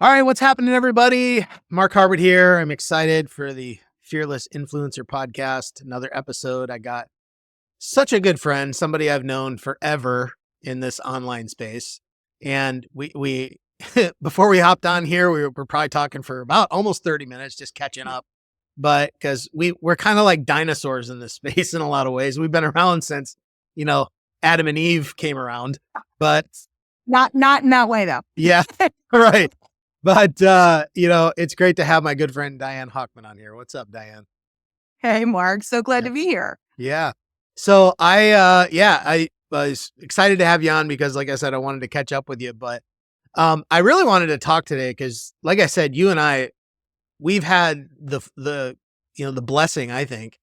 All right, what's happening, everybody? Mark Harbert here. I'm excited for the Fearless Influencer podcast. Another episode. I got such a good friend, somebody I've known forever in this online space. And we before we hopped on here, we were probably talking for about almost 30 minutes, just catching up. But because we're kind of like dinosaurs in this space in a lot of ways. We've been around since, Adam and Eve came around. But Not in that way, though. yeah, right. But, it's great to have my good friend Diane Hochman on here. What's up, Diane? Hey, Mark. So glad to be here. Yeah. So I was excited to have you on because, like I said, I wanted to catch up with you. But I really wanted to talk today because, like I said, you and I, we've had the blessing, I think.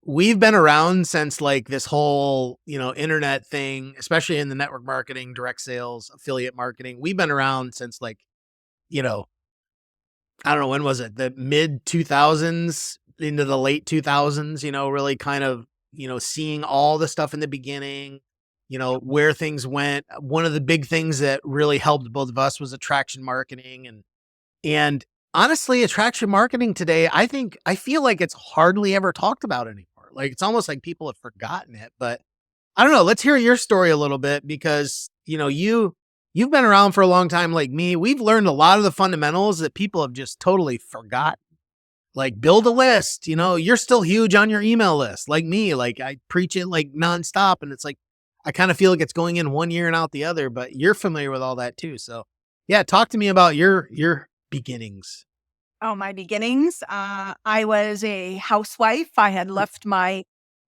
We've been around since like this whole, internet thing, especially in the network marketing, direct sales, affiliate marketing. We've been around since like, I don't know, when was it? The mid 2000s into the late 2000s, really kind of, seeing all the stuff in the beginning, where things went. One of the big things that really helped both of us was attraction marketing. And honestly, attraction marketing today, I feel like it's hardly ever talked about anymore. Like it's almost like people have forgotten it, but I don't know. Let's hear your story a little bit because, you've been around for a long time like me. We've learned a lot of the fundamentals that people have just totally forgotten. Like build a list, you're still huge on your email list like me. Like I preach it like nonstop and it's like, I kind of feel like it's going in one ear and out the other, but you're familiar with all that too. So yeah, talk to me about your beginnings. Oh, my beginnings. I was a housewife. I had left my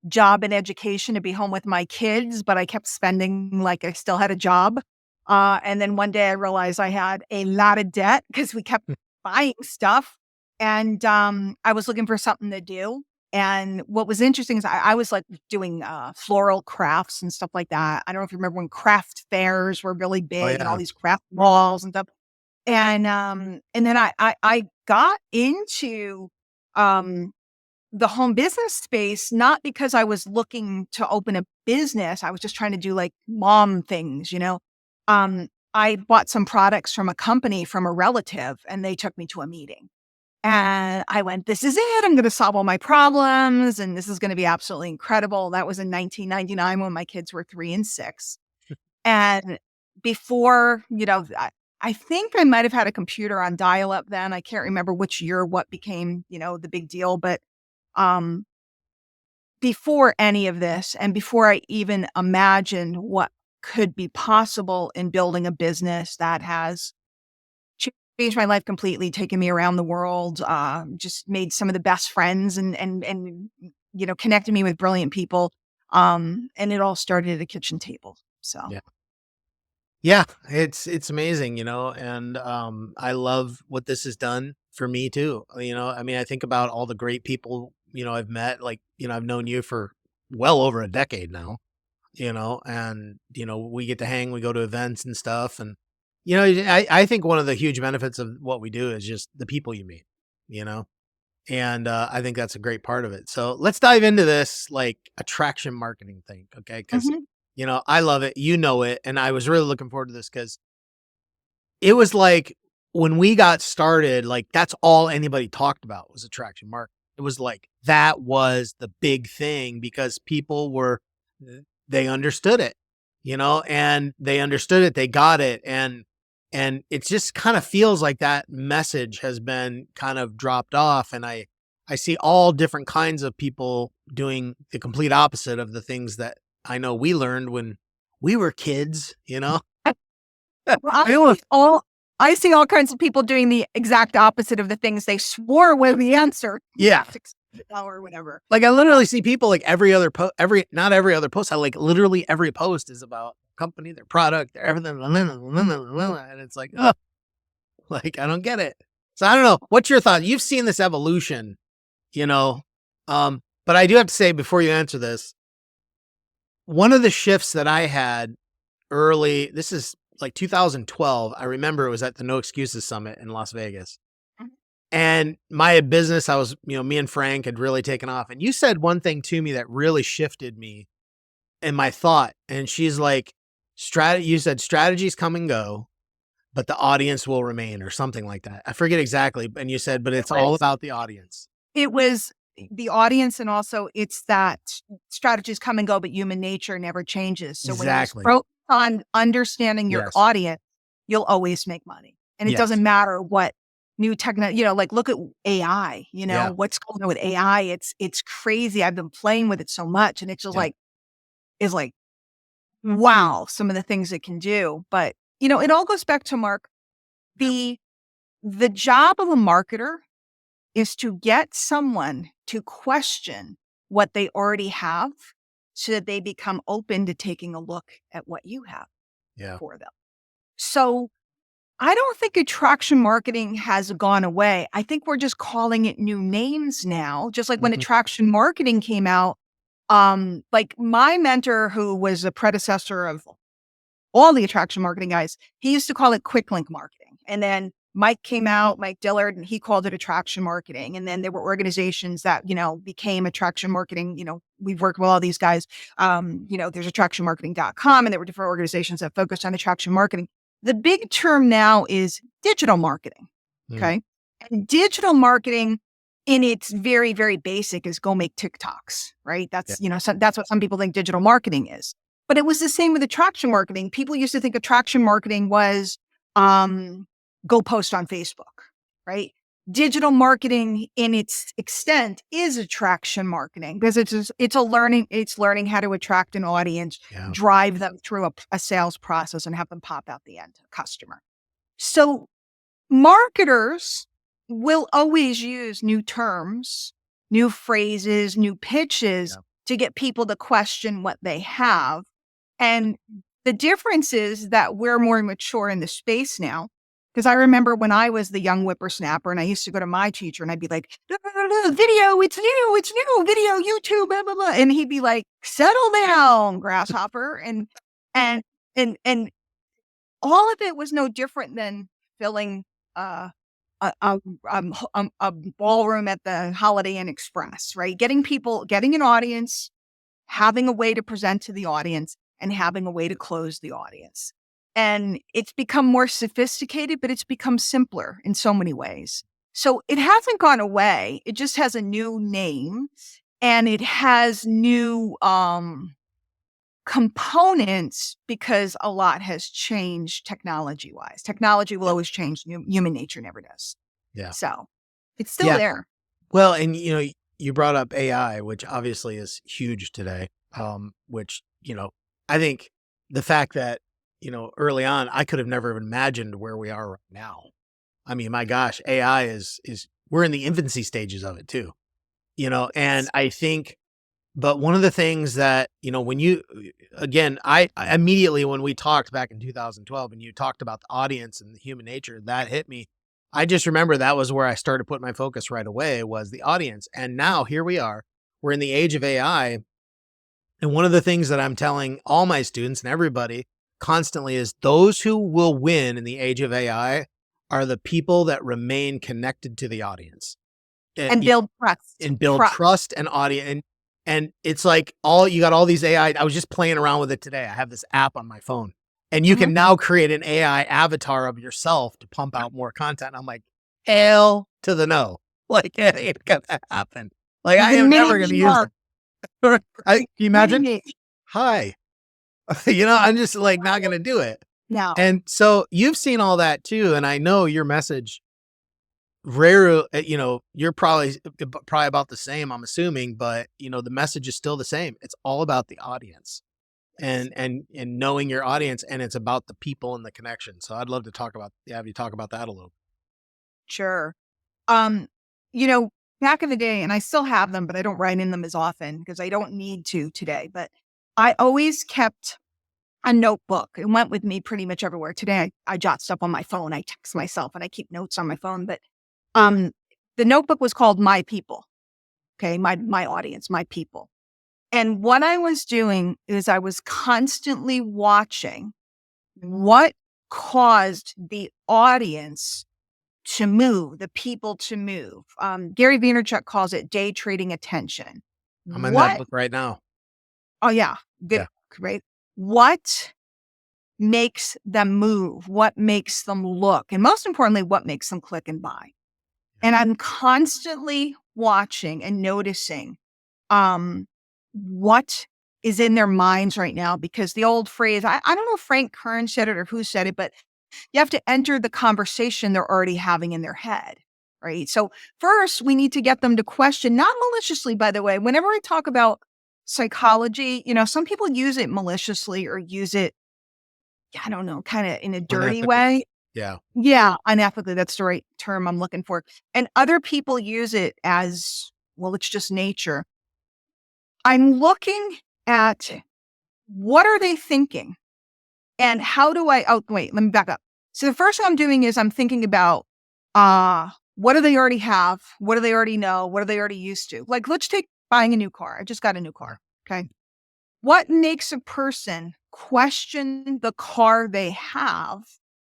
job in education to be home with my kids, but I kept spending like I still had a job. And then one day I realized I had a lot of debt because we kept buying stuff. And I was looking for something to do. And what was interesting is I was like doing floral crafts and stuff like that. I don't know if you remember when craft fairs were really big and all these craft walls and stuff. And then I got into the home business space, not because I was looking to open a business. I was just trying to do like mom things, I bought some products from a company from a relative and they took me to a meeting. And I went, this is it. I'm going to solve all my problems. And this is going to be absolutely incredible. That was in 1999 when my kids were 3 and 6. And before, I think I might have had a computer on dial-up then. I can't remember which year what became, the big deal. But before any of this and before I even imagined what could be possible in building a business that has changed my life completely, taken me around the world, just made some of the best friends and connected me with brilliant people. And it all started at a kitchen table. So yeah, it's amazing, and I love what this has done for me too. I think about all the great people, I've met, like, I've known you for well over a decade now, and, we get to hang, we go to events and stuff. And, I think one of the huge benefits of what we do is just the people you meet, and I think that's a great part of it. So let's dive into this like attraction marketing thing. Okay. Because, I love it. It. And I was really looking forward to this because it was like when we got started, like that's all anybody talked about was attraction marketing. It was like that was the big thing because they understood it, and they understood it. They got it. And it just kind of feels like that message has been kind of dropped off. And I see all different kinds of people doing the complete opposite of the things that I know we learned when we were kids, Well, I see all kinds of people doing the exact opposite of the things they swore were the answer. Yeah. Or whatever. Like I literally see people like not every other post. I like literally every post is about company, their product, their everything. And it's like, oh, like, I don't get it. So I don't know. What's your thought? You've seen this evolution, but I do have to say before you answer this, one of the shifts that I had early, this is like 2012. I remember it was at the No Excuses Summit in Las Vegas. And my business, I was, me and Frank had really taken off. And you said one thing to me that really shifted me in my thought. And she's like, you said strategies come and go, but the audience will remain or something like that. I forget exactly. And you said, but It it's all was about the audience. it was the audience, and also it's that strategies come and go, but human nature never changes. So when you Exactly. focus on understanding your Yes. audience, you'll always make money. And it Yes. doesn't matter what new technology, like look at AI, Yeah. what's going on with AI. It's crazy. I've been playing with it so much, and it's just Yeah. is like, wow, some of the things it can do. But it all goes back to Mark. The the job of a marketer is to get someone to question what they already have so that they become open to taking a look at what you have Yeah. for them. So I don't think attraction marketing has gone away. I think we're just calling it new names now. Just like when Mhm. attraction marketing came out, like my mentor, who was a predecessor of all the attraction marketing guys, he used to call it quick link marketing. And then Mike came out, Mike Dillard, and he called it attraction marketing. And then there were organizations that, became attraction marketing. We've worked with all these guys. There's attractionmarketing.com, and there were different organizations that focused on attraction marketing. The big term now is digital marketing. Mm. Okay. And digital marketing in its very, very basic is go make TikToks, right? Yeah. That's what some people think digital marketing is. But it was the same with attraction marketing. People used to think attraction marketing was go post on Facebook, right? Digital marketing in its extent is attraction marketing because it's learning how to attract an audience, Yeah. drive them through a sales process and have them pop out the end customer. So marketers will always use new terms, new phrases, new pitches Yeah. to get people to question what they have. And the difference is that we're more mature in the space now. Because I remember when I was the young whippersnapper and I used to go to my teacher and I'd be like, "No, no, no, no, video, it's new, video, YouTube, blah, blah, blah." And he'd be like, "Settle down, grasshopper." And, and all of it was no different than filling uh, a ballroom at the Holiday Inn Express, right? Getting an audience, having a way to present to the audience, and having a way to close the audience. And it's become more sophisticated, but it's become simpler in so many ways. So it hasn't gone away. It just has a new name and it has new components because a lot has changed technology wise. Technology will always change. Human nature never does. Yeah. So it's still Yeah. there. Well, and you brought up AI, which obviously is huge today. Which, I think the fact that, early on, I could have never even imagined where we are right now. I mean, my gosh, AI is we're in the infancy stages of it too, and I think, but one of the things that, when again, I immediately, when we talked back in 2012 and you talked about the audience and the human nature, that hit me. I just remember that was where I started putting my focus right away was the audience. And now here we are, we're in the age of AI. And one of the things that I'm telling all my students and everybody constantly is those who will win in the age of AI are the people that remain connected to the audience And build trust. and build trust and audience. And it's like you got all these AI. I was just playing around with it today. I have this app on my phone and you Mhm. can now create an AI avatar of yourself to pump out more content. I'm like, hell to the no. Like, it ain't gonna happen. Like, I The am mini never gonna use Mark, it. Can you imagine? mini Hi. I'm just like not gonna do it. no. And so you've seen all that too. And I know your message rare, you're probably about the same, I'm assuming, but the message is still the same. It's all about the audience and knowing your audience, and it's about the people and the connection. So I'd love to have you talk about that a little. Sure. Um, you know, back in the day, and I still have them, but I don't write in them as often because I don't need to today. But I always kept a notebook. It went with me pretty much everywhere. Today, I jot stuff on my phone. I text myself and I keep notes on my phone. But um, the notebook was called My People. Okay, my audience, my people. And what I was doing is I was constantly watching what caused the audience to move, the people to move. Gary Vaynerchuk calls it day trading attention. I'm in that What? book right now. Oh, yeah. Good. Yeah. Great. What makes them move, what makes them look, and most importantly, what makes them click and buy. And I'm constantly watching and noticing what is in their minds right now, because the old phrase, I don't know if Frank Kern said it or who said it, but you have to enter the conversation they're already having in their head, right? So first, we need to get them to question, not maliciously, by the way. Whenever I talk about psychology, some people use it maliciously or use it, I don't know, kind of in a dirty Unethical. way. Yeah. Yeah, unethically, that's the right term I'm looking for. And other people use it as, well, it's just nature. I'm looking at what are they thinking? And how do I wait, let me back up. So the first thing I'm doing is I'm thinking about what do they already have? What do they already know? What are they already used to? Like, let's take buying a new car. I just got a new car. Okay. What makes a person question the car they have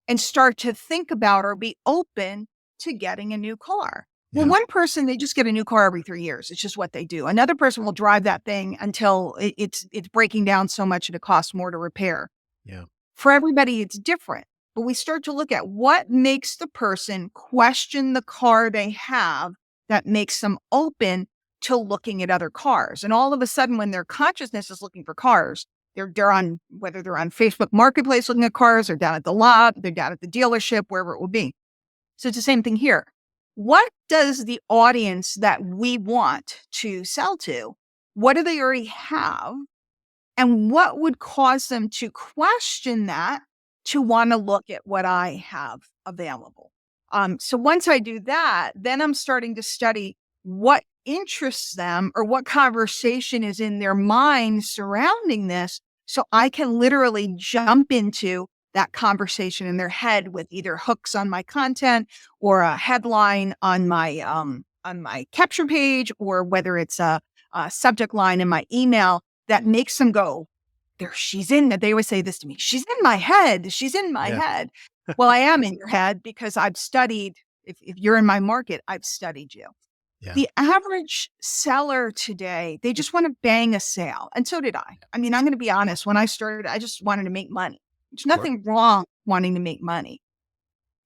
and start to think about or be open to getting a new car? Well, Yeah. one person, they just get a new car every 3 years. It's just what they do. Another person will drive that thing until it's breaking down so much and it costs more to repair. Yeah. For everybody, it's different. But we start to look at what makes the person question the car they have that makes them open to looking at other cars. And all of a sudden, when their consciousness is looking for cars, they're on, whether they're on Facebook Marketplace looking at cars, or down at the lot, they're down at the dealership, wherever it will be. So it's the same thing here. What does the audience that we want to sell to, what do they already have? And what would cause them to question that, to want to look at what I have available? So once I do that, then I'm starting to study what interests them or what conversation is in their mind surrounding this. So I can literally jump into that conversation in their head with either hooks on my content or a headline on my capture page, or whether it's a subject line in my email that makes them go, she's in, they always say this to me, she's in my head. She's in my Yeah. head. Well, I am in your head because I've studied, if you're in my market, I've studied you. Yeah. The average seller today, they just want to bang a sale. And so did I. I mean, I'm going to be honest. When I started, I just wanted to make money. There's nothing wrong wanting to make money.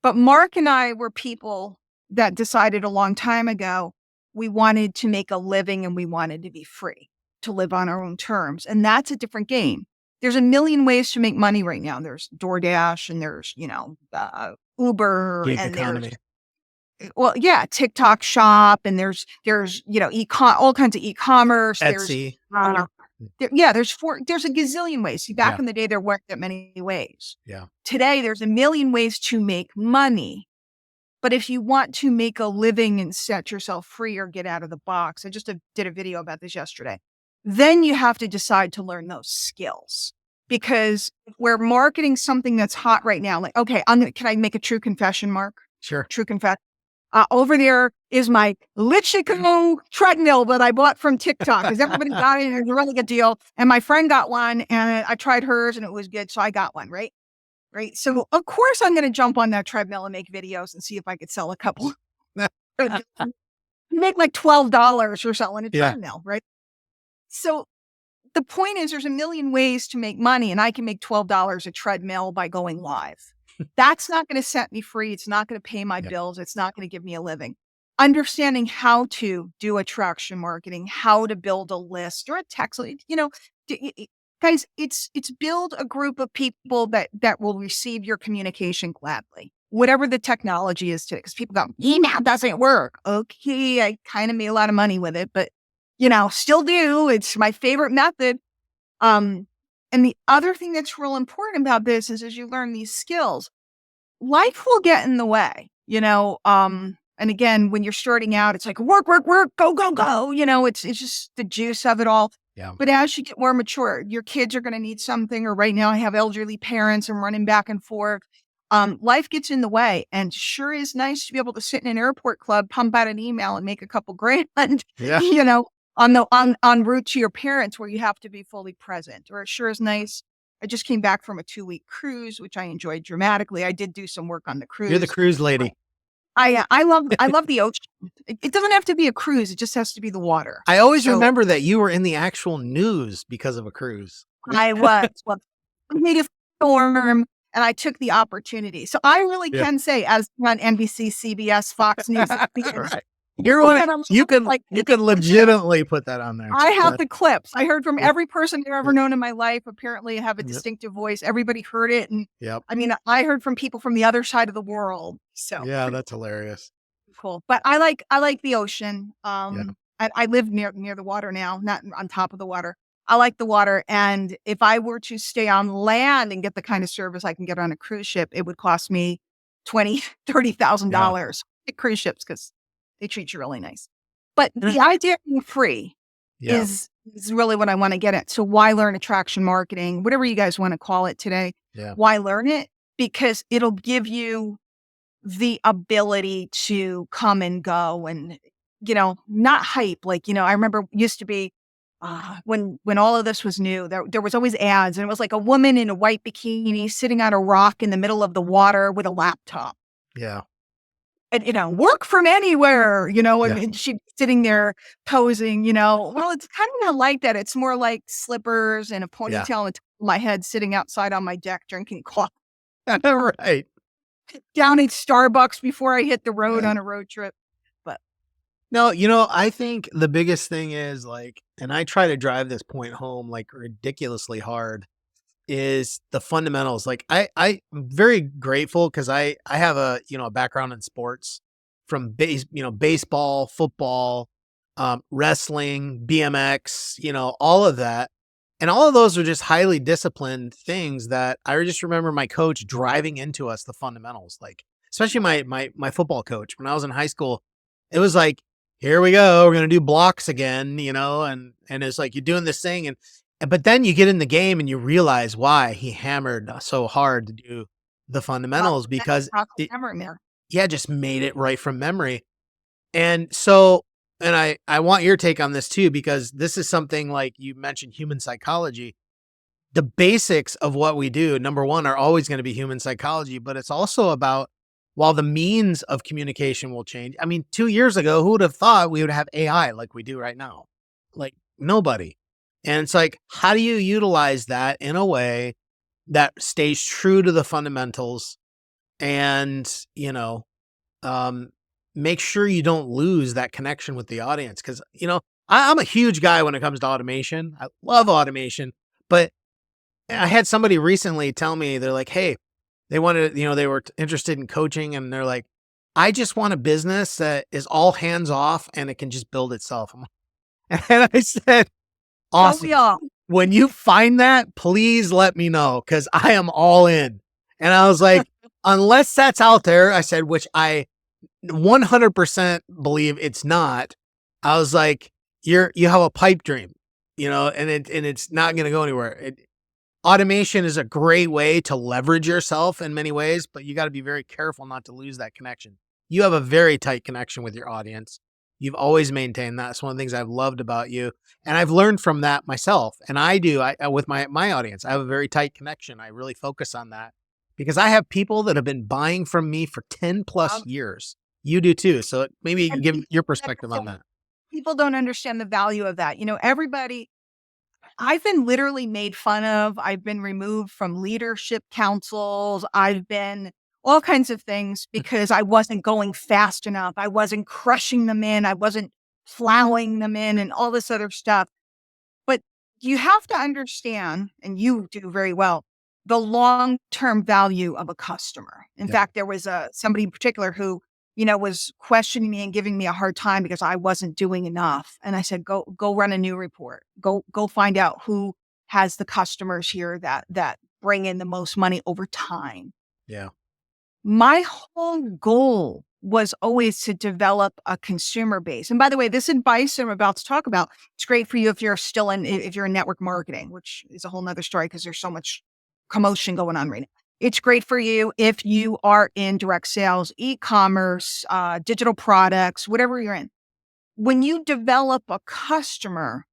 But Mark and I were people that decided a long time ago, we wanted to make a living and we wanted to be free, to live on our own terms. And that's a different game. There's a million ways to make money right now. There's DoorDash and there's, Uber, Gig and there's, economy. well, yeah, TikTok shop, and there's, all kinds of e-commerce. Etsy. There's a gazillion ways. See, back Yeah. in the day, there weren't that many ways. Yeah. Today, there's a million ways to make money. But if you want to make a living and set yourself free or get out of the box, I just did a video about this yesterday, then you have to decide to learn those skills. Because if we're marketing something that's hot right now, like, okay, can I make a true confession, Mark? Sure. True confession. Over there is my Lichico treadmill that I bought from TikTok, because everybody got it and it was a really good deal. And my friend got one and I tried hers and it was good. So I got one, right? Right. So of course I'm going to jump on that treadmill and make videos and see if I could sell a couple. Make like $12 or selling a treadmill, right? So the point is, there's a million ways to make money, and I can make $12 a treadmill by going live. That's not going to set me free. It's not going to pay my bills. It's not going to give me a living. Understanding how to do attraction marketing, how to build a list or a text, guys, it's build a group of people that will receive your communication gladly, whatever the technology is today. Because people go, email doesn't work. Okay, I kind of made a lot of money with it, but still do. It's my favorite method. And the other thing that's real important about this is, as you learn these skills, life will get in the way, and again, when you're starting out, it's like work, work, work, go, go, go. It's just the juice of it all. Yeah. But as you get more mature, your kids are going to need something. Or right now I have elderly parents and running back and forth. Life gets in the way, and sure is nice to be able to sit in an airport club, pump out an email and make a couple grand, Yeah. on route to your parents, where you have to be fully present. Or it sure is nice. I just came back from a 2-week cruise, which I enjoyed dramatically. I did do some work on the cruise. You're the cruise lady. I love the ocean. It doesn't have to be a cruise. It just has to be the water. I always remember that you were in the actual news because of a cruise. I was. Well, storm, and I took the opportunity. So I really Yeah. can say, as on NBC, CBS, Fox News, Right. You're one and I'm like, you can legitimately put that on there. I have But the clips. I heard from yeah, every person I've yeah, ever known in my life, apparently have a yep, distinctive voice. Everybody heard it. And yep. I mean, I heard from people from the other side of the world. So Yeah, pretty that's hilarious. cool. But I like the ocean. Yeah, I live near the water now, not on top of the water. I like the water. And if I were to stay on land and get the kind of service I can get on a cruise ship, it would cost me 20, yeah, $30,000 at cruise ships because they treat you really nice. But and the idea of being free yeah, is really what I want to get at. So why learn attraction marketing, whatever you guys want to call it today? yeah, Why learn it? Because it'll give you the ability to come and go and, not hype. Like, I remember used to be when all of this was new, there was always ads and it was like a woman in a white bikini sitting on a rock in the middle of the water with a laptop. yeah, And, work from anywhere, yeah, and she's sitting there posing, well, it's kind of not like that. It's more like slippers and a yeah. ponytail on the top of my head sitting outside on my deck drinking coffee Right. down at Starbucks before I hit the road Right. on a road trip. But No, I think the biggest thing is like, and I try to drive this point home like ridiculously hard, is the fundamentals. Like I'm very grateful because I have a background in sports from baseball, football, wrestling, BMX, all of that. And all of those are just highly disciplined things that I just remember my coach driving into us the fundamentals. Like, especially my football coach when I was in high school, it was like, here we go, we're gonna do blocks again, and it's like you're doing this thing but then you get in the game and you realize why he hammered so hard to do the fundamentals because it memory there. yeah, just made it right from memory. And so and I want your take on this too because this is something like you mentioned human psychology. The basics of what we do, number 1, are always going to be human psychology, but it's also about while the means of communication will change. I mean, 2 years ago, who would have thought we would have AI like we do right now? Like nobody. And it's like, how do you utilize that in a way that stays true to the fundamentals and, um, make sure you don't lose that connection with the audience? Cause, I'm a huge guy when it comes to automation. I love automation, but I had somebody recently tell me, they're like, hey, they wanted, they were interested in coaching and they're like, I just want a business that is all hands off and it can just build itself. And I said, Don't awesome. we all? When you find that, please let me know because I am all in. And I was like, unless that's out there, I said, which I 100% believe it's not. I was like, you have a pipe dream, and it's not going to go anywhere. Automation is a great way to leverage yourself in many ways, but you got to be very careful not to lose that connection. You have a very tight connection with your audience. You've always maintained that. It's one of the things I've loved about you. And I've learned from that myself. And with my audience, I have a very tight connection. I really focus on that because I have people that have been buying from me for 10 plus Um, years. You do too. So maybe you can and give your perspective on that. people don't understand the value of that. Everybody I've been literally made fun of. I've been removed from leadership councils. I've been all kinds of things because I wasn't going fast enough. I wasn't crushing them in. I wasn't plowing them in and all this other stuff. But you have to understand, and you do very well, the long-term value of a customer. In Yeah. fact, there was somebody in particular who, was questioning me and giving me a hard time because I wasn't doing enough. And I said, go run a new report. Go find out who has the customers here that bring in the most money over time. Yeah. My whole goal was always to develop a consumer base. And by the way, this advice I'm about to talk about, it's great for you if if you're in network marketing, which is a whole nother story because there's so much commotion going on right now. It's great for you if you are in direct sales, e-commerce, digital products, whatever you're in. When you develop a customer,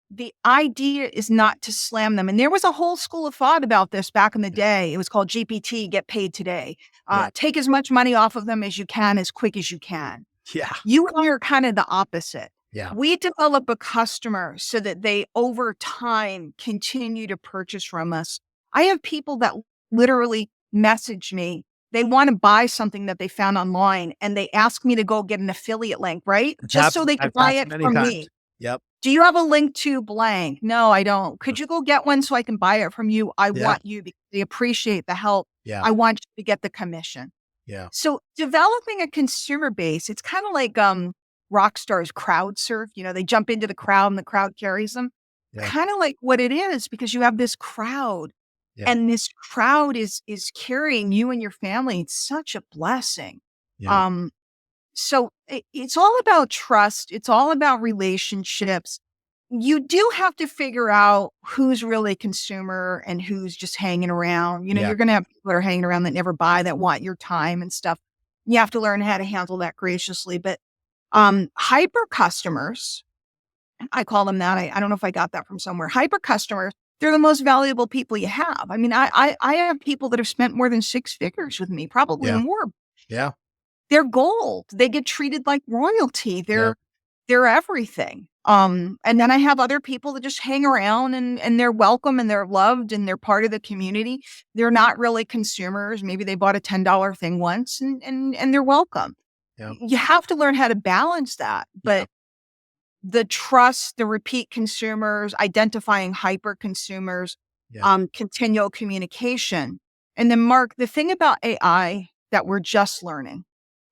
the idea is not to slam them. And there was a whole school of thought about this back in the day. It was called GPT, get paid today. Yeah. Take as much money off of them as you can, as quick as you can. Yeah. You are kind of the opposite. Yeah. We develop a customer so that they over time continue to purchase from us I have people that literally message me. They want to buy something that they found online and they ask me to go get an affiliate link, right? It's Just so happened they could I've buy happened it many from times. me. Yep. Do you have a link to blank? No, I don't. Could you go get one so I can buy it from you? I Yeah. want you because they appreciate the help. Yeah. I want you to get the commission. Yeah. So developing a consumer base, it's kind of like rock stars crowd surf. They jump into the crowd and the crowd carries them. Yeah. Kind of like what it is because you have this crowd Yeah. and this crowd is carrying you and your family. It's such a blessing. Yeah. Um, so it's all about trust. It's all about relationships. You do have to figure out who's really a consumer and who's just hanging around. Yeah. You're going to have people that are hanging around that never buy, that want your time and stuff. You have to learn how to handle that graciously. But hyper customers, I call them that. I don't know if I got that from somewhere. Hyper customers, they're the most valuable people you have. I mean, I have people that have spent more than 6 figures with me, probably Yeah. more. Yeah. They're gold. They get treated like royalty. Yeah. They're everything. And then I have other people that just hang around and they're welcome and they're loved and they're part of the community. They're not really consumers. Maybe they bought a $10 thing once and they're welcome. Yeah. You have to learn how to balance that. Yeah. But the trust, the repeat consumers, identifying hyper consumers, Yeah. continual communication. And then Mark, the thing about AI that we're just learning,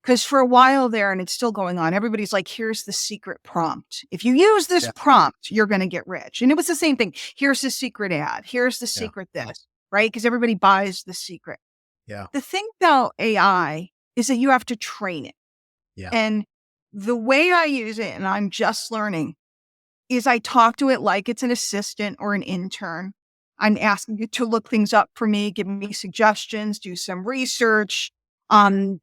because for a while there, and it's still going on, everybody's like, here's the secret prompt. If you use this Yeah. prompt, you're going to get rich. And it was the same thing. Here's the secret ad. Here's the Yeah. secret this, right? Because everybody buys the secret. Yeah. The thing about AI is that you have to train it. Yeah. And the way I use it, and I'm just learning, is I talk to it like it's an assistant or an intern. I'm asking it to look things up for me, give me suggestions, do some research,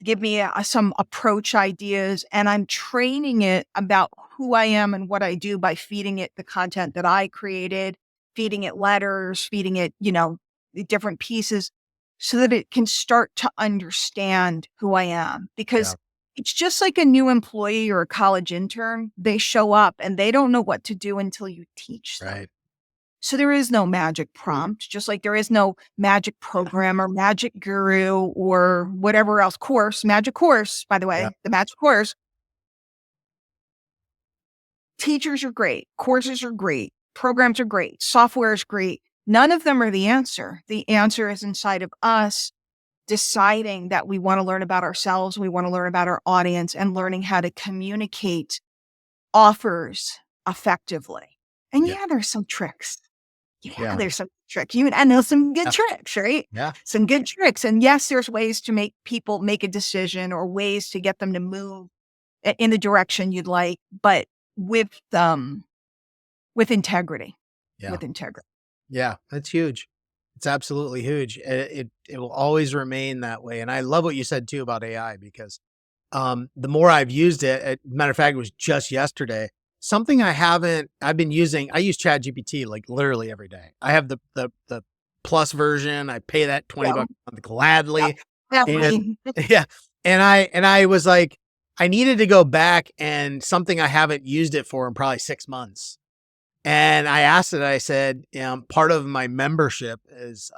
give me some approach ideas, and I'm training it about who I am and what I do by feeding it the content that I created, feeding it letters, feeding it, the different pieces so that it can start to understand who I am. Yeah. Because it's just like a new employee or a college intern. They show up and they don't know what to do until you teach them. Right. So there is no magic prompt, just like there is no magic program or magic guru or whatever else magic course, by the Yeah. way, the magic course. Teachers are great. Courses are great. Programs are great. Software is great. None of them are the answer. The answer is inside of us deciding that we want to learn about ourselves. We want to learn about our audience and learning how to communicate offers effectively. And Yeah. there's some tricks. Yeah. There's some tricks. I know some good Yeah. tricks, right? Yeah. Some good tricks. And yes, there's ways to make people make a decision or ways to get them to move in the direction you'd like, but with integrity. Yeah. With integrity. Yeah. That's huge. It's absolutely huge. It will always remain that way. And I love what you said too about AI because the more I've used it, matter of fact, it was just yesterday. Something I've been using, I use ChatGPT like literally every day. I have the plus version. I pay that $20 Yeah. a month gladly. Yeah. And yeah. And I was like, I needed to go back and something I haven't used it for in probably 6 months. And I asked it, I said, part of my membership is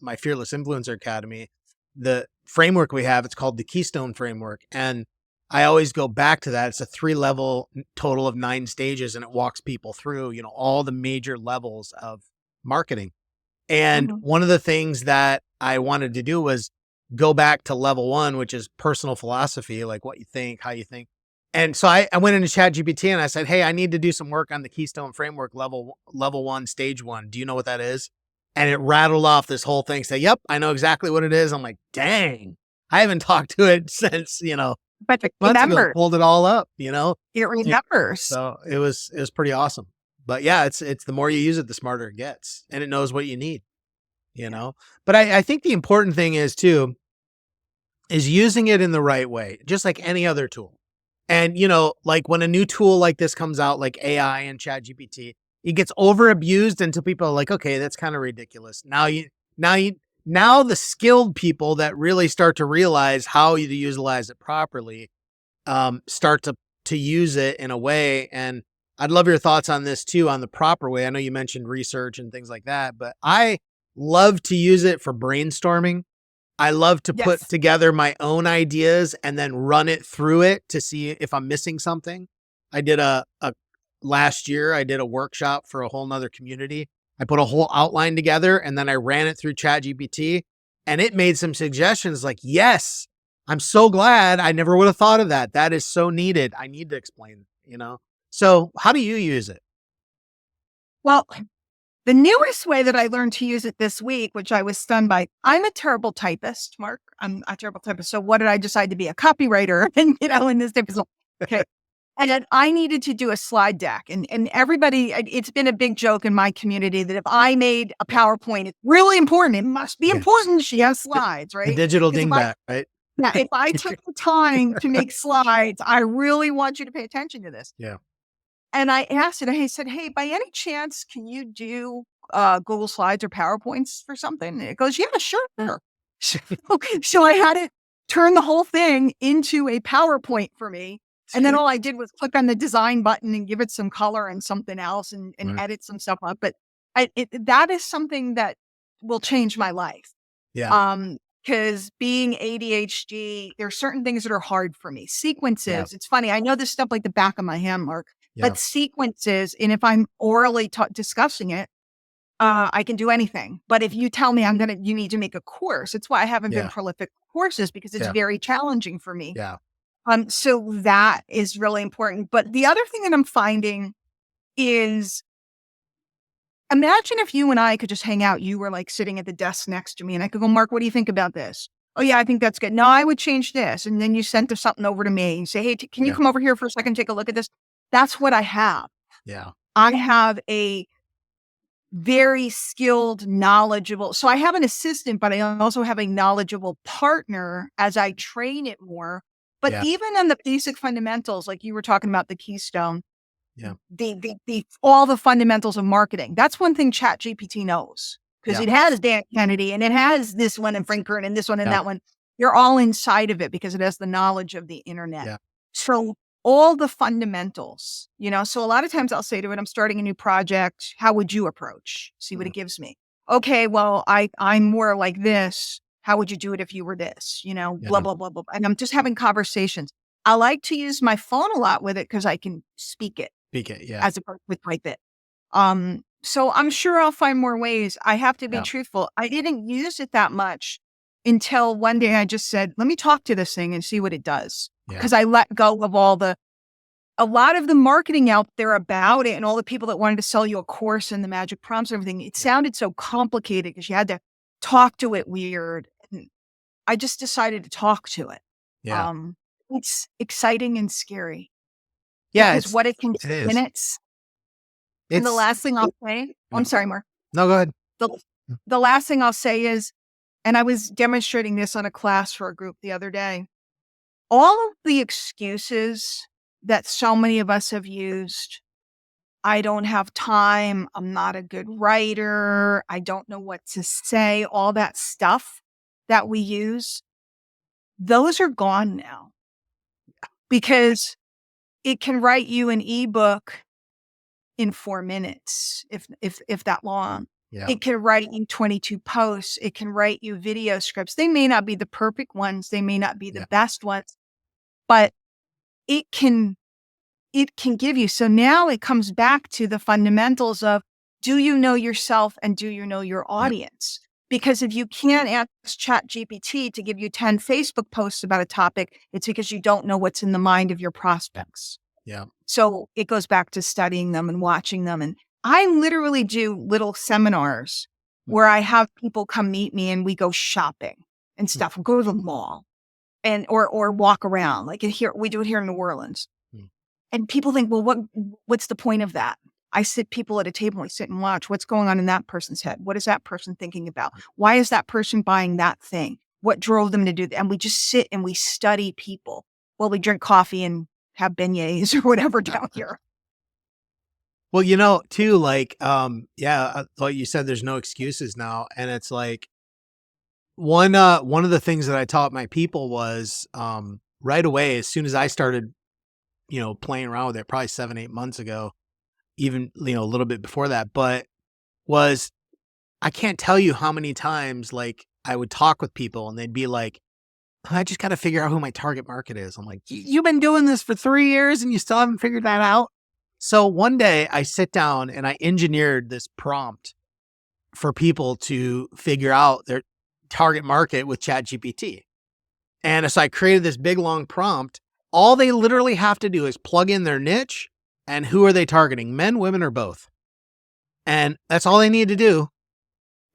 my Fearless Influencer Academy. The framework we have, it's called the Keystone Framework. And I always go back to that. It's a 3-level total of 9 stages, and it walks people through, all the major levels of marketing. And Mhm. one of the things that I wanted to do was go back to level 1, which is personal philosophy, like what you think, how you think. And so I went into ChatGPT and I said, hey, I need to do some work on the Keystone Framework level 1, stage 1. Do you know what that is? And it rattled off this whole thing. Say, yep, I know exactly what it is. I'm like, dang, I haven't talked to it since, But it months ago, remembers. pulled it all up, It Yeah. remembers. So it was pretty awesome. But yeah, it's the more you use it, the smarter it gets, and it knows what you need, But I think the important thing is too, is using it in the right way, just like any other tool. And, like when a new tool like this comes out, like AI and ChatGPT, it gets over abused until people are like, okay, that's kind of ridiculous. Now the skilled people that really start to realize how to utilize it properly, start to use it in a way. And I'd love your thoughts on this too, on the proper way. I know you mentioned research and things like that, but I love to use it for brainstorming. I love to put Yes. together my own ideas and then run it through it to see if I'm missing something. I did a last year, I did a workshop for a whole nother community. I put a whole outline together and then I ran it through ChatGPT and it made some suggestions like, yes, I'm so glad I never would have thought of that. That is so needed. I need to explain, you know? So how do you use it? Well, the newest way that I learned to use it this week, which I was stunned by, I'm a terrible typist, Mark. I'm a terrible typist. So what did I decide to be? A copywriter and, in this type of stuff. Okay. And then I needed to do a slide deck and everybody, it's been a big joke in my community that if I made a PowerPoint, it's really important. It must be Yeah. important. She has The, slides, the right? digital Because if I, dingbat, right? yeah, if I took the time to make slides, I really want you to pay attention to this. Yeah. And I asked it, I said, hey, by any chance, can you do Google Slides or PowerPoints for something? And it goes, yeah, sure. So I had it turn the whole thing into a PowerPoint for me. And then all I did was click on the design button and give it some color and something else and Right. edit some stuff up. But that is something that will change my life. Yeah. Because being ADHD, there are certain things that are hard for me. Yeah. Sequences. It's funny. I know this stuff like the back of my hand, Mark, Yeah. but sequences. And if I'm orally discussing it, I can do anything. But if you tell me you need to make a course, it's why I haven't been Yeah. prolific courses because it's Yeah. very challenging for me. Yeah. So that is really important. But the other thing that I'm finding is imagine if you and I could just hang out. You were like sitting at the desk next to me and I could go, Mark, what do you think about this? Oh yeah, I think that's good. No, I would change this. And then you sent something over to me and say, hey, can you Yeah. come over here for a second, take a look at this? That's what I have. Yeah. I have a very skilled, knowledgeable. So I have an assistant, but I also have a knowledgeable partner as I train it more. But Yeah. even on the basic fundamentals, like you were talking about the keystone, Yeah. the all the fundamentals of marketing. That's one thing Chat GPT knows because Yeah. it has Dan Kennedy and it has this one and Frank Kern and this one and Yeah. that one. You're all inside of it because it has the knowledge of the internet. Yeah. So all the fundamentals, so a lot of times I'll say to it, I'm starting a new project. How would you approach? See what Mm. it gives me. Okay, well, I'm more like this. How would you do it if you were this? Blah, Yeah. blah, blah, blah. And I'm just having conversations. I like to use my phone a lot with it because I can speak it Speak it. Yeah. as opposed with type it. So I'm sure I'll find more ways. I have to be Yeah. truthful. I didn't use it that much until one day I just said, let me talk to this thing and see what it does. Yeah. Because I let go of a lot of the marketing out there about it and all the people that wanted to sell you a course and the magic prompts and everything. It sounded so complicated because you had to talk to it weird. And I just decided to talk to it. Yeah. It's exciting and scary Yeah. because what it can do It in is. minutes. And the It's, last thing I'll say, yeah. I'm sorry, Mark. No, go ahead. The, the last thing I'll say is, and I was demonstrating this on a class for a group the other day, all of the excuses that so many of us have used, I don't have time, I'm not a good writer, I don't know what to say, all that stuff that we use, those are gone now because it can write you an ebook in 4 minutes, if that long. Yeah. It can write you 22 posts. It can write you video scripts. They may not be the perfect ones. They may not be the Yeah. best ones, but it can give you. So now it comes back to the fundamentals of, do you know yourself and do you know your Yeah. audience? Because if you can't ask Chat GPT to give you 10 Facebook posts about a topic, it's because you don't know what's in the mind of your prospects. Yeah. So it goes back to studying them and watching them. And I literally do little seminars where I have people come meet me and we go shopping and stuff. We'll go to the mall and or walk around. Like here, we do it here in New Orleans. Mm. And people think, well, what's the point of that? I sit people at a table, we sit and watch what's going on in that person's head. What is that person thinking about? Why is that person buying that thing? What drove them to do that? And we just sit and we study people while we drink coffee and have beignets or whatever down here. Well, too, like, like you said, there's no excuses now. And it's like one of the things that I taught my people was, right away, as soon as I started, playing around with it, probably 7, 8 months ago, even, a little bit before that, but was I can't tell you how many times, like, I would talk with people and they'd be like, I just got to figure out who my target market is. I'm like, you've been doing this for 3 years and you still haven't figured that out. So one day I sit down and I engineered this prompt for people to figure out their target market with ChatGPT. And so I created this big long prompt. All they literally have to do is plug in their niche and who are they targeting, men, women, or both. And that's all they need to do.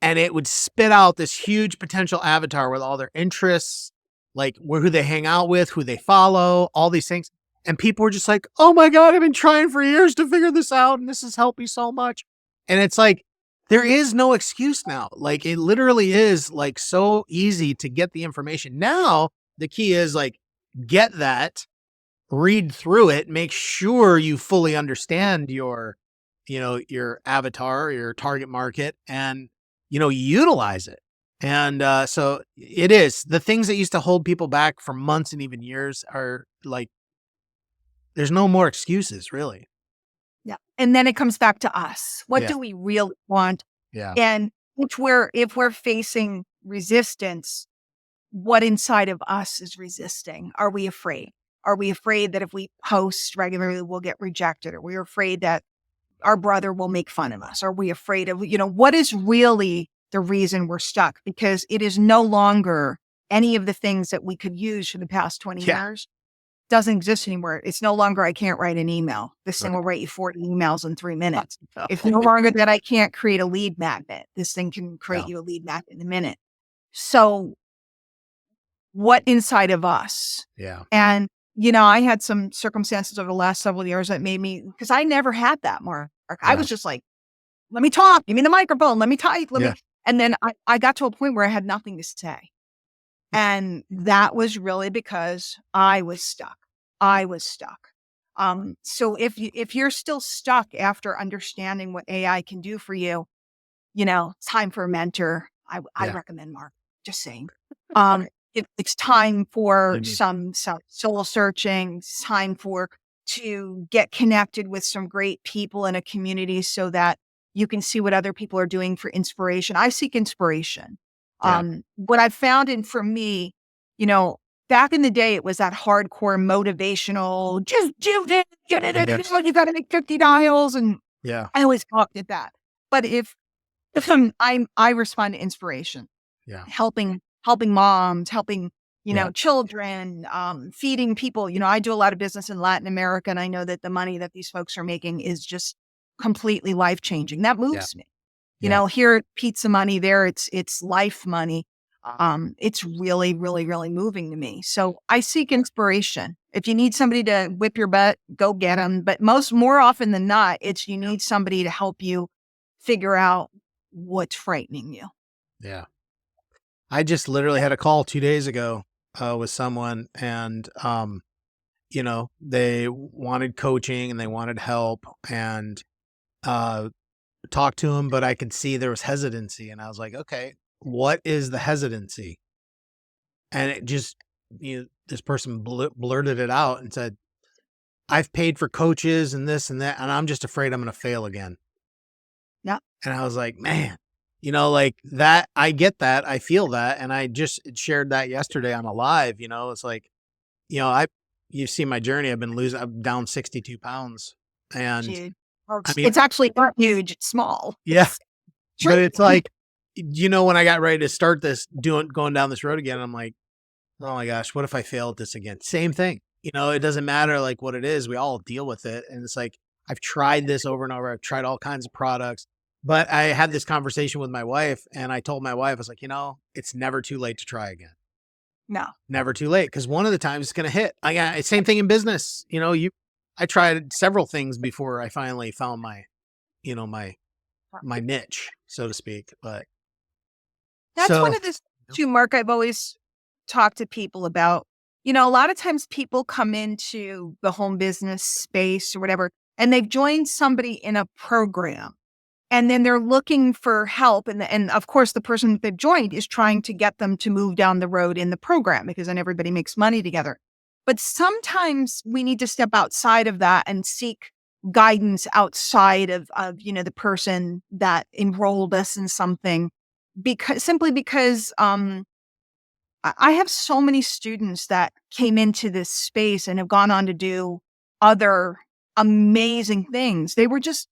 And it would spit out this huge potential avatar with all their interests, like who they hang out with, who they follow, all these things. And people were just like, oh my God, I've been trying for years to figure this out. And this has helped me so much. And it's like, there is no excuse now. Like it literally is like so easy to get the information. Now, the key is like, get that, read through it, make sure you fully understand your, your avatar, your target market, and, utilize it. And so it is the things that used to hold people back for months and even years are like, there's no more excuses really. Yeah. And then it comes back to us. What Yeah. do we really want? Yeah. And if we're facing resistance, what inside of us is resisting? Are we afraid? Are we afraid that if we post regularly, we'll get rejected? Are we afraid that our brother will make fun of us? Are we afraid of, what is really the reason we're stuck? Because it is no longer any of the things that we could use for the past 20 Yeah. years doesn't exist anymore. It's no longer, I can't write an email. This thing Right. will write you 40 emails in 3 minutes. It's no longer that I can't create a lead magnet. This thing can create you a lead magnet in a minute. So what inside of us? Yeah. And, I had some circumstances over the last several years that made me, because I never had that, Mark. I was just like, let me talk, give me the microphone, let me type, and then I got to a point where I had nothing to say. And that was really because I was stuck. So if you're still stuck after understanding what AI can do for you, it's time for a mentor. I recommend Mark, just saying. It's time for some soul searching. It's time to get connected with some great people in a community so that you can see what other people are doing for inspiration. I seek inspiration. What I've found for me, back in the day, it was that hardcore motivational, just do this, get it, you got to make 50 dials. And I always talked at that. But if I respond to inspiration, helping moms, helping, children, feeding people. I do a lot of business in Latin America, and I know that the money that these folks are making is just completely life-changing. That moves me. Here, pizza money, there, it's life money. It's really, really, really moving to me. So I seek inspiration. If you need somebody to whip your butt, go get them. But more often than not, it's you need somebody to help you figure out what's frightening you. Yeah. I just literally had a call 2 days ago with someone and, they wanted coaching and they wanted help and talked to him, but I could see there was hesitancy. And I was like, okay, what is the hesitancy? And it just, this person blurted it out and said, I've paid for coaches and this and that, and I'm just afraid I'm going to fail again. Yeah. And I was like, man, like that, I get that. I feel that. And I just shared that yesterday on a live, it's like, you see my journey. I'm down 62 pounds and Dude. It's actually not huge. It's small. Yeah. But it's like, when I got ready to start going down this road again, I'm like, oh my gosh, what if I fail at this again? Same thing. It doesn't matter like what it is. We all deal with it. And it's like, I've tried this over and over. I've tried all kinds of products, but I had this conversation with my wife and I told my wife, I was like, it's never too late to try again. No, never too late. Cause one of the times it's going to hit. Same thing in business. I tried several things before I finally found my niche, so to speak. But that's one of the too, Mark, I've always talked to people about, a lot of times people come into the home business space or whatever, and they've joined somebody in a program and then they're looking for help. And of course, the person that they've joined is trying to get them to move down the road in the program because then everybody makes money together. But sometimes we need to step outside of that and seek guidance outside of, the person that enrolled us in something because I have so many students that came into this space and have gone on to do other amazing things. They were just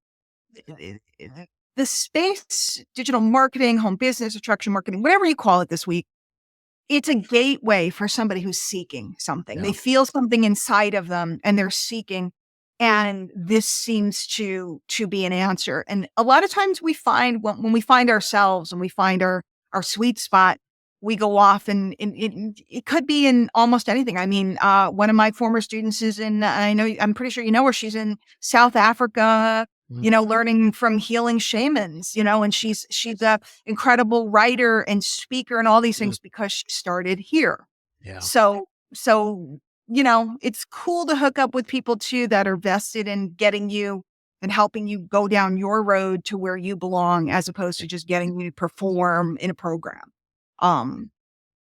the space, digital marketing, home business, attraction marketing, whatever you call it this week. It's a gateway for somebody who's seeking something. Yeah. They feel something inside of them and they're seeking. And this seems to be an answer. And a lot of times we find when we find ourselves and we find our sweet spot, we go off and it could be in almost anything. I mean, one of my former students is I'm pretty sure you know her. She's in South Africa, Mhm. learning from healing shamans, and she's a incredible writer and speaker and all these Mm. things because she started here. Yeah. So, it's cool to hook up with people too that are vested in getting you and helping you go down your road to where you belong as opposed to just getting you to perform in a program. Um,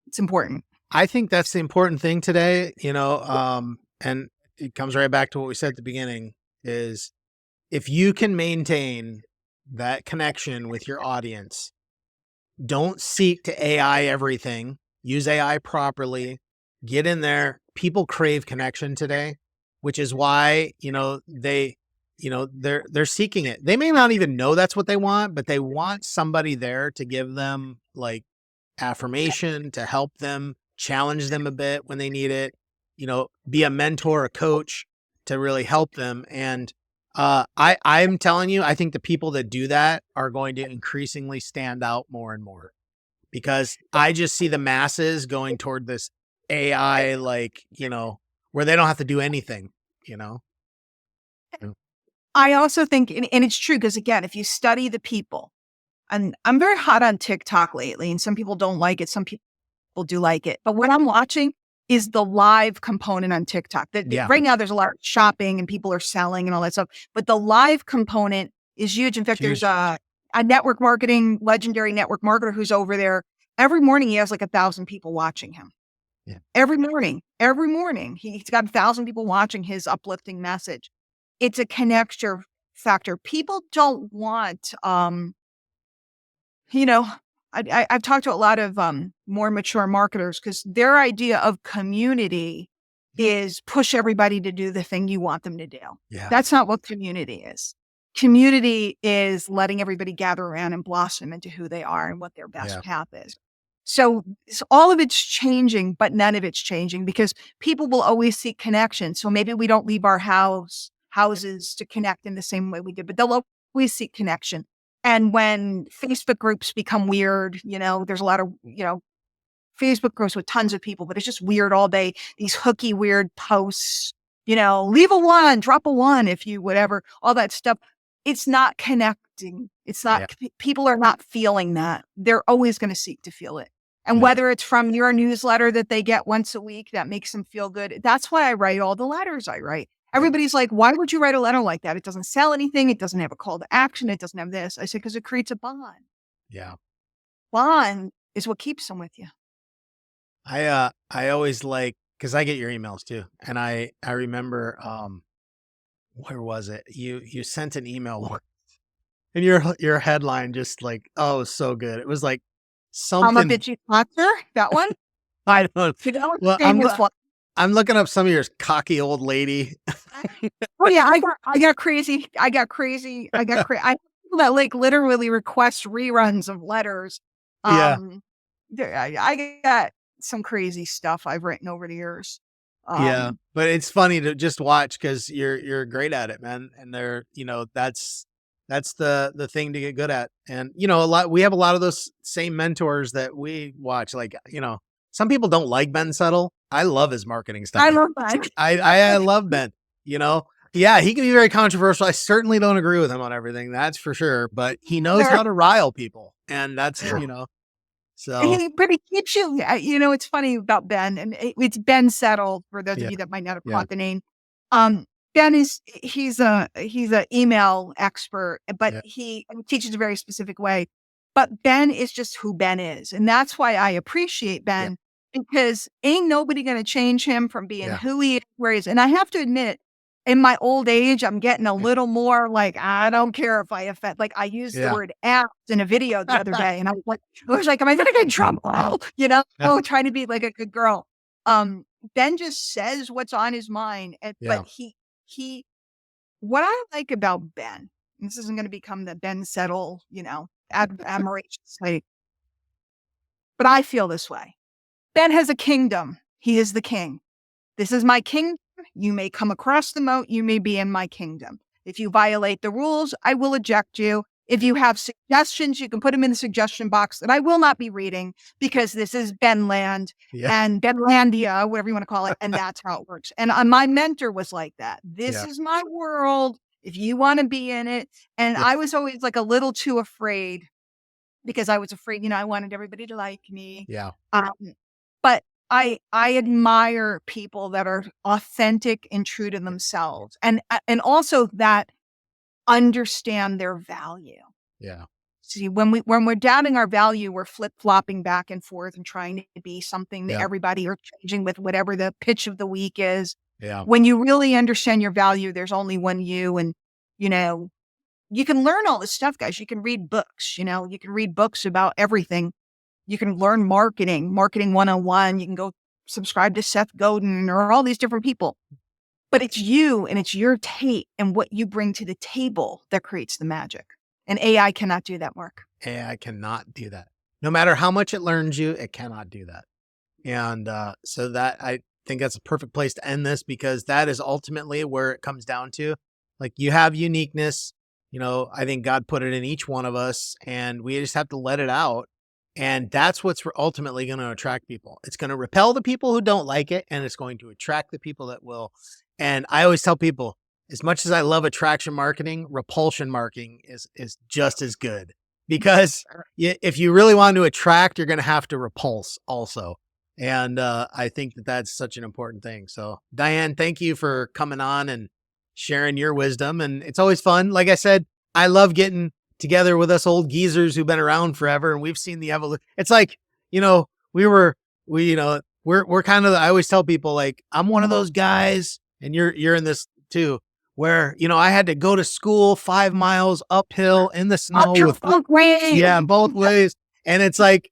it's important. I think that's the important thing today, and it comes right back to what we said at the beginning is if you can maintain that connection with your audience, don't seek to AI everything, use AI properly, get in there. People crave connection today, which is why, they're seeking it. They may not even know that's what they want, but they want somebody there to give them like affirmation, to help them, challenge them a bit when they need it, be a mentor, a coach to really help them. And I'm telling you, I think the people that do that are going to increasingly stand out more and more because I just see the masses going toward this AI, where they don't have to do anything, you know? Mm. I also think, and it's true because again, if you study the people, and I'm very hot on TikTok lately, and some people don't like it. Some people do like it. But what I'm watching is the live component on TikTok. Yeah. Right now, there's a lot of shopping and people are selling and all that stuff. But the live component is huge. In fact, there's Huge. a legendary network marketer who's over there. Every morning, he has like 1,000 people watching him. Yeah. Every morning, he's got 1,000 people watching his uplifting message. It's a connector factor. People don't want, you know, I've talked to a lot of more mature marketers because their idea of community is push everybody to do the thing you want them to do. Yeah. That's not what community is. Community is letting everybody gather around and blossom into who they are and what their best Yeah. path is. So all of it's changing, but none of it's changing because people will always seek connection. So maybe we don't leave our houses to connect in the same way we did, but they'll always seek connection. And when Facebook groups become weird, there's a lot of, Facebook groups with tons of people, but it's just weird all day. These hooky, weird posts, leave a one, drop a one if you, whatever, all that stuff. It's not connecting. It's not, Yeah. people are not feeling that. They're always going to seek to feel it. And Yeah. whether it's from your newsletter that they get once a week that makes them feel good, that's why I write all the letters I write. Everybody's like, why would you write a letter like that? It doesn't sell anything. It doesn't have a call to action. It doesn't have this. I said, because it creates a bond. Yeah. Bond is what keeps them with you. I always because I get your emails too. And I remember, where was it? You sent an email once, and your headline just oh, it was so good. It was like I'm a something. bitchy sponsor. That one? I don't, well, Famous one. I'm looking up some of yours, cocky old lady. Oh yeah, I got crazy. I have people that literally request reruns of letters. Yeah. I got some crazy stuff I've written over the years. Yeah. But it's funny to just watch because you're great at it, man. And that's the thing to get good at. And we have a lot of those same mentors that we watch. Some people don't like Ben Settle. I love his marketing stuff. I love that. I love Ben, Yeah, he can be very controversial. I certainly don't agree with him on everything, that's for sure. But he knows how to rile people. And that's, so. But he keeps you. It's funny about Ben, and it's Ben Settle for those Yeah. of you that might not have Yeah. caught the name. Ben he's a email expert, but Yeah. he teaches a very specific way. But Ben is just who Ben is, and that's why I appreciate Ben because ain't nobody going to change him from being Yeah. who he is, where he is. And I have to admit, in my old age, I'm getting a little more like, I don't care if I offend. Like I used the Yeah. word ass in a video the other day, and I was like, am I going to get in trouble? Yeah. Trying to be like a good girl. Ben just says what's on his mind, but Yeah. he, what I like about Ben, and this isn't going to become the Ben Settle, admiration site, but I feel this way. Ben has a kingdom. He is the king. This is my kingdom. You may come across the moat. You may be in my kingdom. If you violate the rules, I will eject you. If you have suggestions, you can put them in the suggestion box that I will not be reading because this is Benland Yeah. and Benlandia, whatever you want to call it. And that's how it works. And my mentor was like that. This Yeah. is my world. If you want to be in it. And Yeah. I was always like a little too afraid because I was afraid, I wanted everybody to like me. Yeah. Um, but I admire people that are authentic and true to themselves, and also that understand their value. Yeah. See, when we're doubting our value, we're flip flopping back and forth and trying to be something that Yeah. everybody are changing with whatever the pitch of the week is. Yeah. When you really understand your value, there's only one you, and you know you can learn all this stuff, guys. You can read books. You can read books about everything. You can learn marketing 101. You can go subscribe to Seth Godin or all these different people. But it's you and it's your take and what you bring to the table that creates the magic. And AI cannot do that, Mark. AI cannot do that. No matter how much it learns you, it cannot do that. And so that I think that's a perfect place to end this because that is ultimately where it comes down to. Like you have uniqueness, I think God put it in each one of us and we just have to let it out. And that's what's ultimately going to attract people. It's going to repel the people who don't like it and it's going to attract the people that will. And I always tell people, as much as I love attraction marketing, repulsion marketing is just as good because if you really want to attract, you're going to have to repulse also. And I think that that's such an important thing. So Diane, thank you for coming on and sharing your wisdom. And it's always fun. Like I said, I love getting together with us old geezers who've been around forever and we've seen the evolution. It's like, we're kind of, I always tell people like, I'm one of those guys and you're in this too, where, I had to go to school 5 miles uphill in the snow with both ways. Yeah, both ways. And it's like,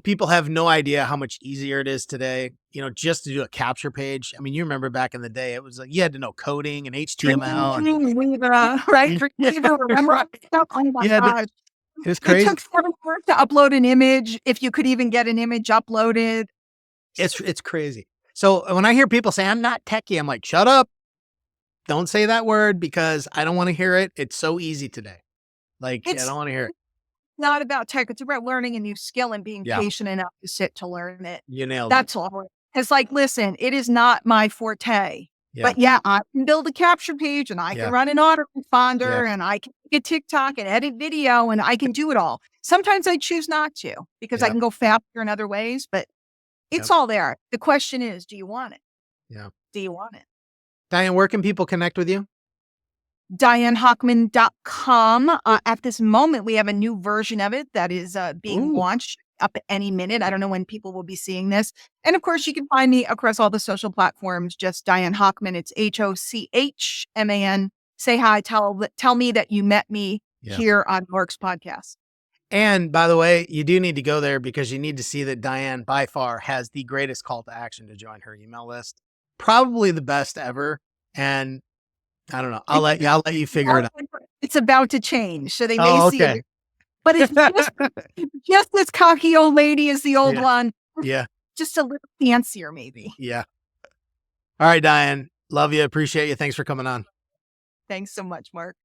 people have no idea how much easier it is today, just to do a capture page. I mean, you remember back in the day, it was like you had to know coding and HTML. Right? Remember? Oh my Yeah, gosh. it was It crazy. took forever to upload an image, if you could even get an image uploaded. It's crazy. So when I hear people say, I'm not techie, I'm like, shut up. Don't say that word because I don't want to hear it. It's so easy today. Like, I It's don't want to hear it. not about tech. It's about learning a new skill and being Yeah, patient enough to sit to learn it. you nailed it. That's all. It's like, listen, it is not my forte. Yeah, But yeah, I can build a capture page and I yeah, can run an yeah, autoresponder and I can get TikTok and edit video and I can do it all. Sometimes I choose not to because I yeah, can go faster in other ways, but yeah, it's all there. The question is, do you want it? yeah. Do you want it? Diane, where can people connect with you? DianeHochman.com. At this moment, we have a new version of it that is being Ooh, launched up any minute. I don't know when people will be seeing this. And of course, you can find me across all the social platforms, just Diane Hochman. It's Hochman. Say hi, tell me that you met me yeah. here on Mark's podcast. And by the way, you do need to go there because you need to see that Diane by far has the greatest call to action to join her email list. Probably the best ever. And I don't know. I'll let you figure it out. It's about to change, so they may Oh, see okay. it. But it's just as cocky old lady as the old Yeah. one, Yeah. just a little fancier, maybe. Yeah. All right, Diane. Love you. Appreciate you. Thanks for coming on. Thanks so much, Mark.